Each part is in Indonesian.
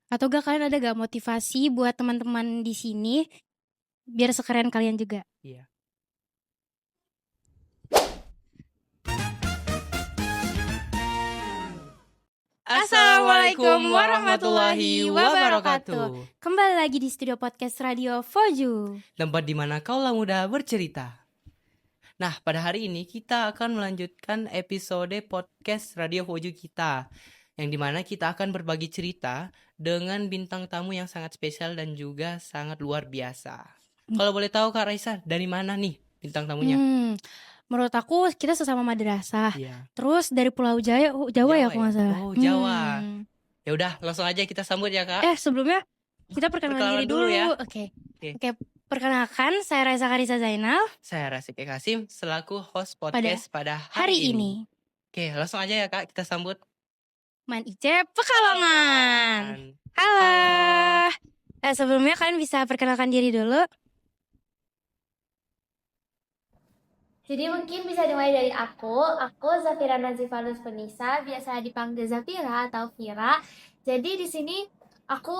Atau gak kalian ada gak motivasi buat teman-teman di sini biar sekeren kalian juga? Iya. Assalamualaikum warahmatullahi wabarakatuh. Kembali lagi di studio podcast Radio Foju. Tempat di mana kaulah muda bercerita. Nah, pada hari ini kita akan melanjutkan episode podcast Radio Foju kita, yang dimana kita akan berbagi cerita dengan bintang tamu yang sangat spesial dan juga sangat luar biasa. Kalau boleh tahu Kak Raisa, dari mana nih bintang tamunya? Menurut aku kita sesama madrasah. Iya. Terus dari Pulau Jawa ya kalau nggak salah. Oh, Jawa. Ya udah, langsung aja kita sambut ya Kak. Sebelumnya kita perkenalan diri dulu ya. Oke. Perkenalkan, saya Raisa Karisa Zainal. Saya Rasif Kasim selaku host podcast pada hari ini. Oke, langsung aja ya Kak, kita sambut Man Ice Pekalongan. Halo. Sebelumnya kalian bisa perkenalkan diri dulu. Jadi mungkin bisa dimulai dari aku Zafira Nazifalus Penisa, biasa dipanggil Zafira atau Vira. Jadi di sini aku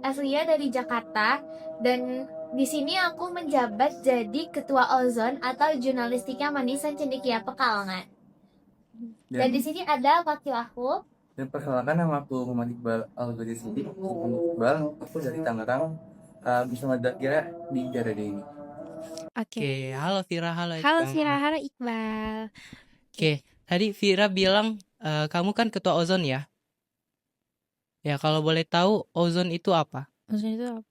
aslinya dari Jakarta, dan di sini aku menjabat jadi ketua Ozon atau Jurnalistika Manisan Cendekia Pekalongan. Dan di sini ada wakil aku. Dan perkenalkan, nama aku Muhammad Iqbal Al-Ghazali Siddiq. Iqbal, aku dari Tangerang, bersama Kira di daerah ini. Oke, halo Vira, halo Iqbal. Halo Vira, halo Iqbal. Oke, tadi Vira bilang kamu kan ketua Ozon ya? Ya, kalau boleh tahu Ozon itu apa? Ozon itu apa?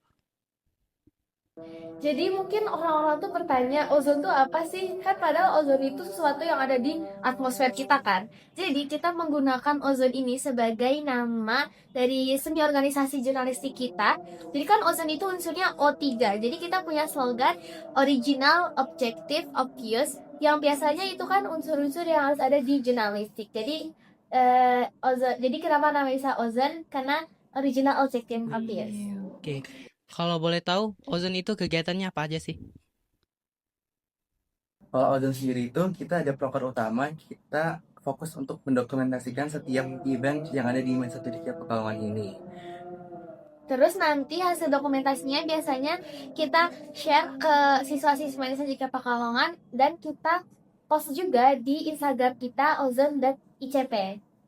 Jadi mungkin orang-orang tuh bertanya, ozon tuh apa sih? Kan padahal ozon itu sesuatu yang ada di atmosfer kita kan. Jadi kita menggunakan ozon ini sebagai nama dari semi organisasi jurnalistik kita. Jadi kan ozon itu unsurnya O3. Jadi kita punya slogan original, objektif, obvious, yang biasanya itu kan unsur-unsur yang harus ada di jurnalistik. Jadi ozon. Jadi kenapa namanya bisa ozon? Karena original, objektif, obvious. Oke. Kalau boleh tahu, Ozon itu kegiatannya apa aja sih? Kalau Ozon sendiri itu, kita ada proker utama, kita fokus untuk mendokumentasikan setiap event yang ada di Manisan Cendekia Pekalongan ini. Terus nanti hasil dokumentasinya biasanya kita share ke siswa-siswa Manisan Cendekia Pekalongan, dan kita post juga di Instagram kita ozon.icp.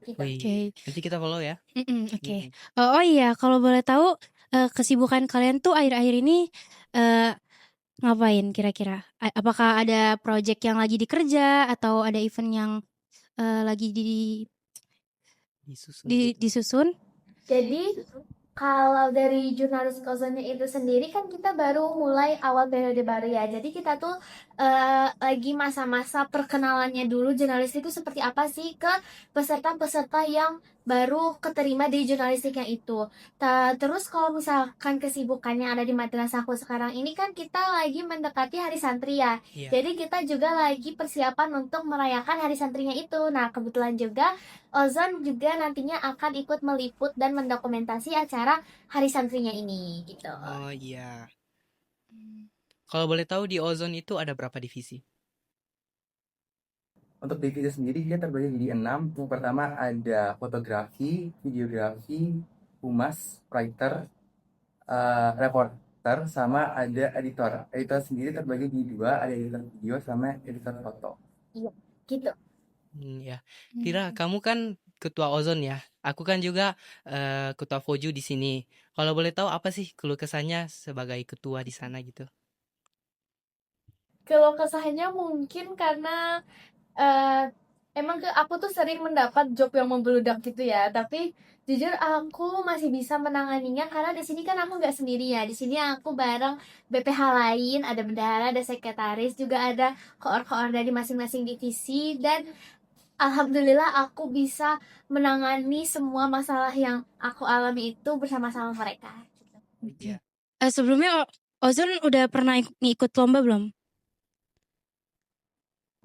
Oke. Nanti kita follow ya. Oke. Oh iya, kalau boleh tahu kesibukan kalian tuh akhir-akhir ini ngapain kira-kira? Apakah ada project yang lagi dikerja atau ada event yang lagi disusun? Jadi kalau dari jurnalis ozonnya itu sendiri kan kita baru mulai awal periode baru ya. Jadi kita tuh lagi masa-masa perkenalannya dulu, jurnalis itu seperti apa sih ke peserta-peserta yang baru keterima di jurnalistiknya itu. Terus kalau misalkan kesibukannya ada di madrasahku sekarang ini kan kita lagi mendekati Hari Santri ya. Iya. Jadi kita juga lagi persiapan untuk merayakan Hari Santrinya itu. Nah, kebetulan juga Ozon juga nantinya akan ikut meliput dan mendokumentasi acara Hari Santrinya ini gitu. Oh iya. Kalau boleh tahu di Ozon itu ada berapa divisi? Untuk divisi sendiri dia terbagi jadi 6. Yang pertama ada fotografi, videografi, humas, writer, reporter, sama ada editor. Editor sendiri terbagi di 2, ada editor video sama editor foto. Iya, gitu. Ya. Vira, kamu kan ketua Ozon ya. Aku kan juga ketua Foju di sini. Kalau boleh tahu apa sih keluh kesahnya sebagai ketua di sana gitu? Kalau kesahnya mungkin karena emang aku tuh sering mendapat job yang membeludak gitu ya, tapi jujur aku masih bisa menanganinya karena di sini kan aku nggak sendiri ya. Di sini aku bareng BPH lain, ada bendahara, ada sekretaris, juga ada koor-koor dari masing-masing divisi, dan alhamdulillah aku bisa menangani semua masalah yang aku alami itu bersama-sama mereka. Oke. Sebelumnya Ozon udah pernah ngikut lomba belum?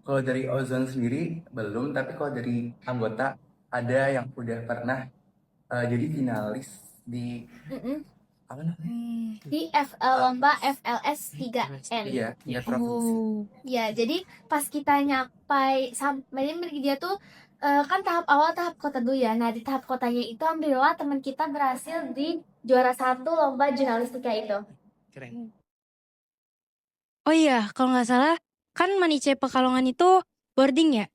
Kalau dari Ozon sendiri belum, tapi kalau dari anggota ada yang udah pernah jadi finalis di apa namanya? Di lomba FLS 3N. Iya, tingkat provinsi. Ya, jadi pas kita nyampai sampai dia tuh Kan tahap awal tahap kota dulu ya. Nah, di tahap kotanya itu alhamdulillah teman kita berhasil di juara 1 lomba jurnalistika itu. Keren. Oh iya, kalau nggak salah kan Manice Pekalongan itu boarding ya?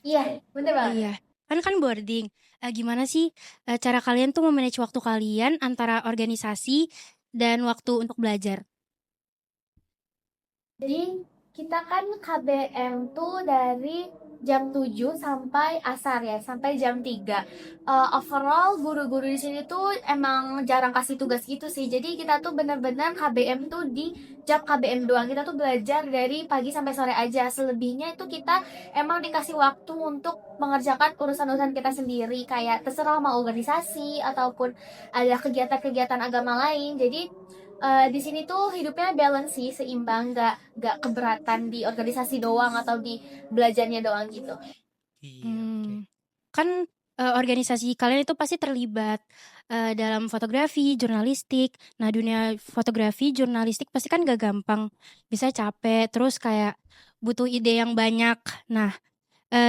Iya, bener Oh banget. iya, kan boarding. Gimana sih cara kalian tuh memanage waktu kalian antara organisasi dan waktu untuk belajar? Jadi kita kan KBM tuh dari jam 7 sampai asar ya, sampai jam 3. Overall guru-guru di sini tuh emang jarang kasih tugas gitu sih. Jadi kita tuh bener-bener KBM tuh di jam KBM doang. Kita tuh belajar dari pagi sampai sore aja. Selebihnya itu kita emang dikasih waktu untuk mengerjakan urusan-urusan kita sendiri, kayak terserah mau organisasi ataupun ada kegiatan-kegiatan agama lain. Jadi di sini tuh hidupnya balance sih, seimbang, nggak keberatan di organisasi doang atau di belajarnya doang gitu. Iya, oke. Kan organisasi kalian itu pasti terlibat dalam fotografi, jurnalistik. Nah, dunia fotografi, jurnalistik pasti kan gak gampang. Bisa capek, terus kayak butuh ide yang banyak. Nah,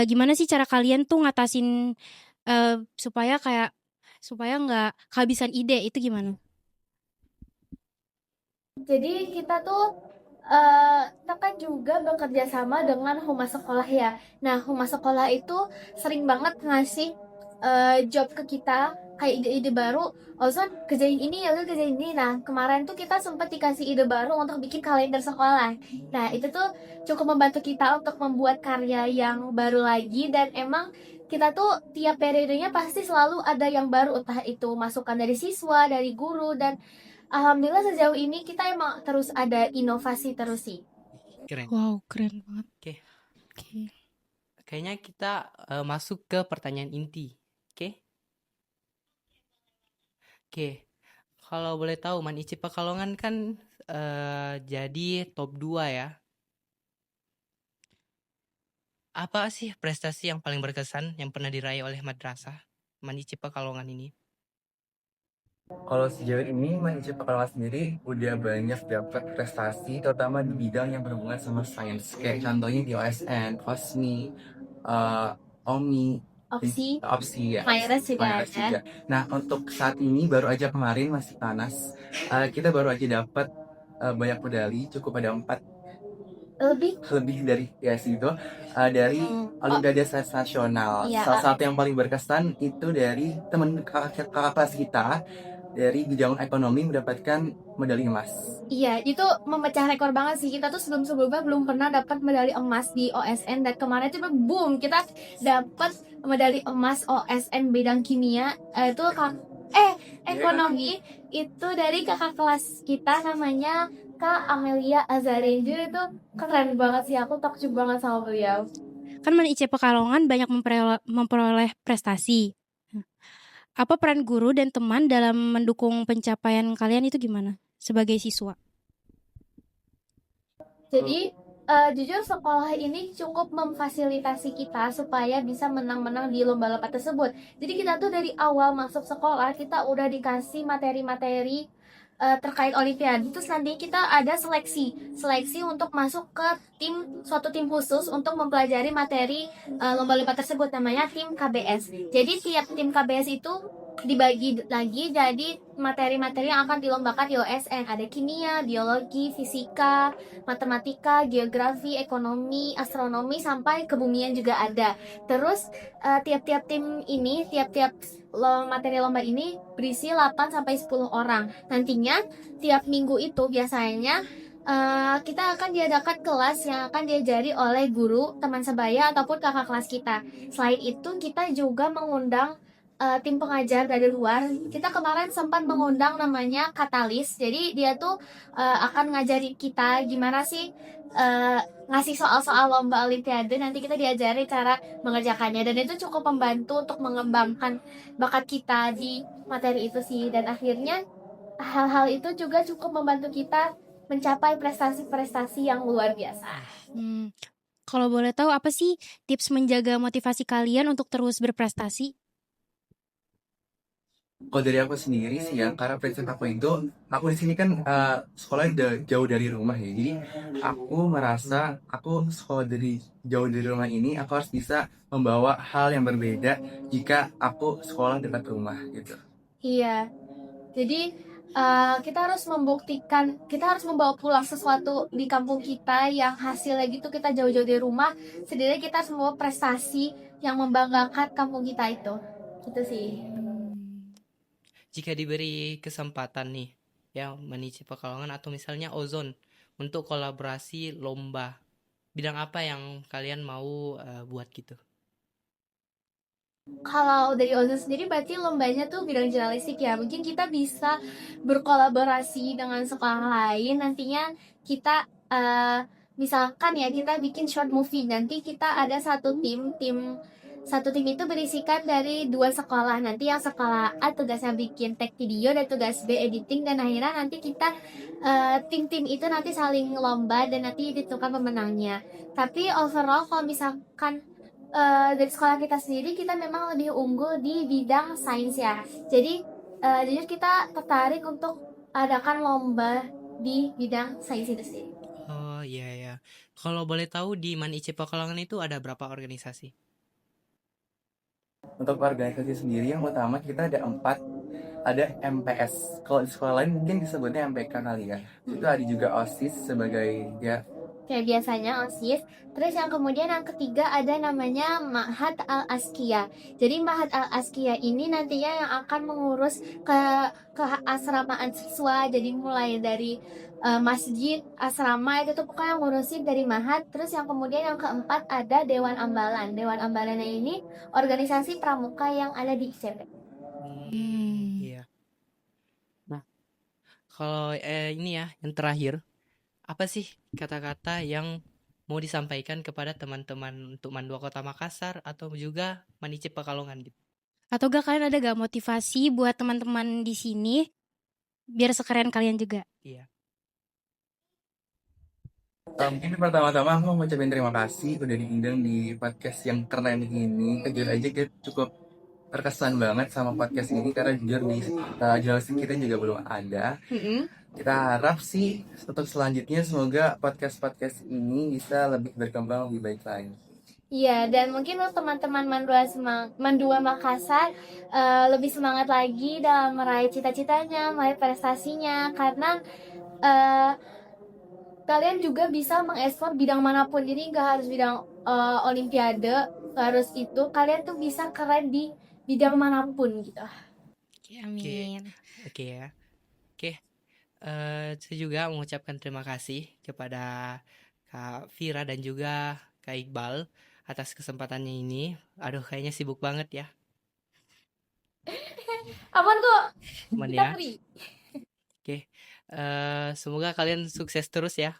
gimana sih cara kalian tuh ngatasin supaya nggak kehabisan ide, itu gimana? Jadi kita tuh kita kan juga bekerja sama dengan humas sekolah ya. Nah, humas sekolah itu sering banget ngasih job ke kita, kayak ide-ide baru. Ozon kerjain ini, Ozon kerjain ini. Nah, kemarin tuh kita sempat dikasih ide baru untuk bikin kalender sekolah. Nah, itu tuh cukup membantu kita untuk membuat karya yang baru lagi, dan emang kita tuh tiap periodenya pasti selalu ada yang baru, entah itu masukan dari siswa, dari guru, dan alhamdulillah sejauh ini kita emang terus ada inovasi terus sih. Keren. Wow, keren banget. Oke. Oke. Kayaknya kita masuk ke pertanyaan inti. Oke? Oke. Kalau boleh tahu, Manice Pekalongan kan jadi top 2 ya. Apa sih prestasi yang paling berkesan yang pernah diraih oleh madrasah Manice Pekalongan ini? Kalau sejauh ini Manice Pekalongan sendiri udah banyak dapat prestasi, terutama di bidang yang berhubungan sama sains. Kayak contohnya di OSN, OSMI, OMI, Opsi ya, Myres juga Myres ada. juga. Nah, untuk saat ini baru aja kemarin masih panas, kita baru aja dapat banyak medali, cukup ada 4 lebih dari ya situ dari Olimpiade Sains Nasional. Iya, Salah satu yang paling berkesan itu dari teman kakak kelas kita dari bidang ekonomi mendapatkan medali emas. Iya, itu memecah rekor banget sih. Kita tuh sebelum-sebelumnya belum pernah dapat medali emas di OSN, dan kemarin tuh boom, kita dapat medali emas OSN bidang kimia. Itu ekonomi itu dari kakak kelas kita, namanya Kak Amelia Azarenju. Itu keren banget sih, aku takjub banget sama beliau. Kan Manice Pekalongan banyak memperoleh prestasi. Apa peran guru dan teman dalam mendukung pencapaian kalian itu gimana sebagai siswa? Jadi jujur sekolah ini cukup memfasilitasi kita supaya bisa menang-menang di lomba-lomba tersebut. Jadi kita tuh dari awal masuk sekolah kita udah dikasih materi-materi terkait olimpiade. Terus nanti kita ada seleksi untuk masuk ke suatu tim khusus untuk mempelajari materi lomba-lomba tersebut, namanya tim KBS. Jadi tiap tim KBS itu dibagi lagi jadi materi-materi yang akan dilombakan di OSN. Ada kimia, biologi, fisika, matematika, geografi, ekonomi, astronomi, sampai kebumian juga ada. Terus tiap-tiap tim ini, tiap-tiap materi lomba ini berisi 8 sampai 10 orang. Nantinya tiap minggu itu biasanya kita akan diadakan kelas yang akan diajari oleh guru, teman sebaya, ataupun kakak kelas kita. Selain itu kita juga mengundang tim pengajar dari luar. Kita kemarin sempat mengundang namanya Katalis. Jadi dia tuh akan ngajari kita gimana sih ngasih soal-soal lomba olimpiade. Nanti kita diajari cara mengerjakannya, dan itu cukup membantu untuk mengembangkan bakat kita di materi itu sih. Dan akhirnya hal-hal itu juga cukup membantu kita mencapai prestasi-prestasi yang luar biasa. Kalau boleh tahu apa sih tips menjaga motivasi kalian untuk terus berprestasi? Kalau dari aku sendiri sih ya, karena prinsip aku itu, aku di sini kan sekolahnya jauh dari rumah ya. Jadi aku merasa aku sekolah dari jauh dari rumah ini, aku harus bisa membawa hal yang berbeda jika aku sekolah dekat rumah gitu. Iya, jadi kita harus membuktikan, kita harus membawa pulang sesuatu di kampung kita yang hasilnya gitu kita jauh-jauh dari rumah. Setidaknya kita harus membawa prestasi yang membanggakan kampung kita itu. Gitu sih. Jika diberi kesempatan nih, ya Manici Pekalongan atau misalnya Ozon untuk kolaborasi lomba, bidang apa yang kalian mau buat gitu? Kalau dari Ozon sendiri berarti lombanya tuh bidang jurnalistik ya. Mungkin kita bisa berkolaborasi dengan sekolah lain. Nantinya kita misalkan ya kita bikin short movie. Nanti kita ada satu tim itu berisikan dari 2 sekolah. Nanti yang sekolah A tugasnya bikin tag video dan tugas B editing, dan akhirnya nanti kita tim-tim itu nanti saling lomba dan nanti ditentukan pemenangnya. Tapi overall kalau misalkan dari sekolah kita sendiri kita memang lebih unggul di bidang sains ya. Jadi jujur kita tertarik untuk adakan lomba di bidang sains itu sendiri. Oh iya ya. Kalau boleh tahu di Manici Pekalongan itu ada berapa organisasi? Untuk organisasi sendiri yang utama kita ada 4, ada MPS. Kalau di sekolah lain mungkin disebutnya MPK kali ya. Itu ada juga OSIS sebagai ya. Kayak biasanya OSIS. Terus yang kemudian yang ketiga ada namanya Ma'had Al-Azkiyah. Jadi Ma'had Al-Azkiyah ini nantinya yang akan mengurus keasramaan siswa. Jadi mulai dari masjid, asrama itu tuh pokoknya ngurusin dari Ma'had. Terus yang kemudian yang keempat ada Dewan Ambalan. Dewan Ambalan ini organisasi pramuka yang ada di ICP. Iya. Nah, kalau ini ya yang terakhir, apa sih kata-kata yang mau disampaikan kepada teman-teman untuk Mandua Kota Makassar atau juga Manici Pekalongan gitu? Atau gak kalian ada gak motivasi buat teman-teman di sini biar sekeren kalian juga? Iya. Mungkin pertama-tama aku mau ucapin terima kasih udah diundang di podcast yang keren ini. Jujur aja kita cukup terkesan banget sama podcast ini karena jujur di jelasin kita juga belum ada. Kita harap sih untuk selanjutnya semoga podcast-podcast ini bisa lebih berkembang lebih baik lagi. Iya, dan mungkin untuk teman-teman Mandua Makassar lebih semangat lagi dalam meraih cita-citanya, meraih prestasinya, karena eh, kalian juga bisa mengekspor bidang manapun. Jadi nggak harus bidang olimpiade, nggak harus itu. Kalian tuh bisa keren di bidang manapun gitu. Oke, amin. Oke ya. Oke. Saya juga mengucapkan terima kasih kepada Kak Vira dan juga Kak Iqbal atas kesempatannya ini. Aduh, kayaknya sibuk banget ya, Aman kok, teman kita ya. free. Oke. Semoga kalian sukses terus ya.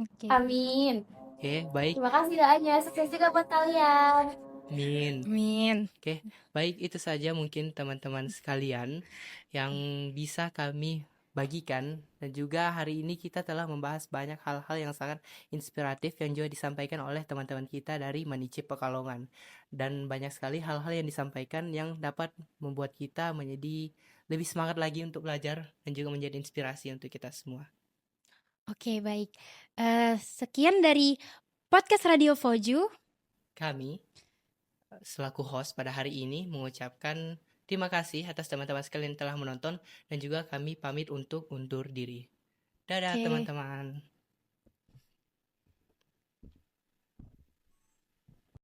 Oke. Amin. Oke, baik. Terima kasih doanya. Sukses juga buat kalian. Amin. Amin. Oke, baik itu saja mungkin teman-teman sekalian yang bisa kami bagikan, dan juga hari ini kita telah membahas banyak hal-hal yang sangat inspiratif yang juga disampaikan oleh teman-teman kita dari Manici Pekalongan, dan banyak sekali hal-hal yang disampaikan yang dapat membuat kita menjadi lebih semangat lagi untuk belajar dan juga menjadi inspirasi untuk kita semua. Oke, baik. Sekian dari podcast Radio Foju. Kami selaku host pada hari ini mengucapkan terima kasih atas teman-teman sekalian yang telah menonton, dan juga kami pamit untuk undur diri. Dadah Oke. teman-teman.